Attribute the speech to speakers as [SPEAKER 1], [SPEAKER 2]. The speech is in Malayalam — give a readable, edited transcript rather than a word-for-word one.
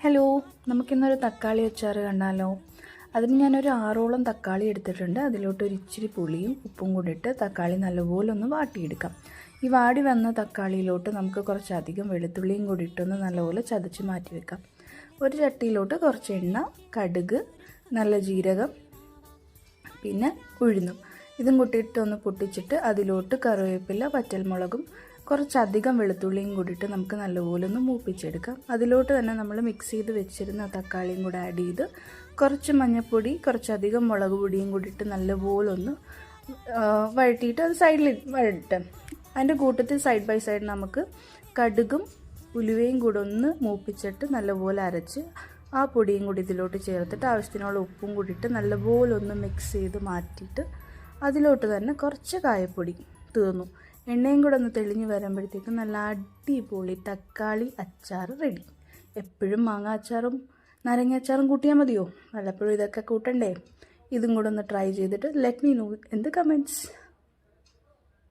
[SPEAKER 1] ഹലോ, നമുക്കിന്നൊരു തക്കാളി അച്ചാർ കണ്ടാലോ? അതിന് ഞാനൊരു 6ഓളം തക്കാളി എടുത്തിട്ടുണ്ട്. അതിലോട്ട് ഒരു ഇച്ചിരി പുളിയും ഉപ്പും കൂടി ഇട്ട് തക്കാളി നല്ലപോലെ ഒന്ന് വാട്ടിയെടുക്കാം. ഈ വാടി വന്ന തക്കാളിയിലോട്ട് നമുക്ക് കുറച്ചധികം വെളുത്തുള്ളിയും കൂടി ഇട്ടൊന്ന് നല്ലപോലെ ചതച്ച് മാറ്റി വെക്കാം. ഒരു ചട്ടിയിലോട്ട് കുറച്ച് എണ്ണ, കടുക്, നല്ല ജീരകം, പിന്നെ ഉഴുന്നും ഇതും കൂട്ടിയിട്ട് ഒന്ന് പൊട്ടിച്ചിട്ട് അതിലോട്ട് കറിവേപ്പില, വറ്റൽമുളകും കുറച്ചധികം വെളുത്തുള്ളിയും കൂടിയിട്ട് നമുക്ക് നല്ലപോലെ ഒന്ന് മൂപ്പിച്ചെടുക്കാം. അതിലോട്ട് തന്നെ നമ്മൾ മിക്സ് ചെയ്ത് വെച്ചിരുന്ന തക്കാളിയും കൂടെ ആഡ് ചെയ്ത് കുറച്ച് മഞ്ഞൾപ്പൊടി, കുറച്ചധികം മുളക് പൊടിയും കൂടിയിട്ട് നല്ലപോലെ ഒന്ന് വഴറ്റിയിട്ട് അത് സൈഡിൽ വഴട്ടെ. അതിൻ്റെ കൂട്ടത്തിൽ സൈഡ് ബൈ സൈഡ് നമുക്ക് കടുകും ഉലുവയും കൂടെ ഒന്ന് മൂപ്പിച്ചിട്ട് നല്ലപോലെ അരച്ച് ആ പൊടിയും കൂടി ഇതിലോട്ട് ചേർത്തിട്ട് ആവശ്യത്തിനുള്ള ഉപ്പും കൂടിയിട്ട് നല്ലപോലെ ഒന്ന് മിക്സ് ചെയ്ത് മാറ്റിയിട്ട് അതിലോട്ട് തന്നെ കുറച്ച് കായപ്പൊടി തീർന്നു എണ്ണയും കൂടെ ഒന്ന് തെളിഞ്ഞ് വരുമ്പോഴത്തേക്കും നല്ല അടിപൊളി തക്കാളി അച്ചാർ റെഡി. എപ്പോഴും മാങ്ങ അച്ചാറും നാരങ്ങ അച്ചാറും കൂട്ടിയാൽ മതിയോ? വല്ലപ്പോഴും ഇതൊക്കെ കൂട്ടണ്ടേ? ഇതും കൂടെ ഒന്ന് ട്രൈ ചെയ്തിട്ട് let me know in the comments.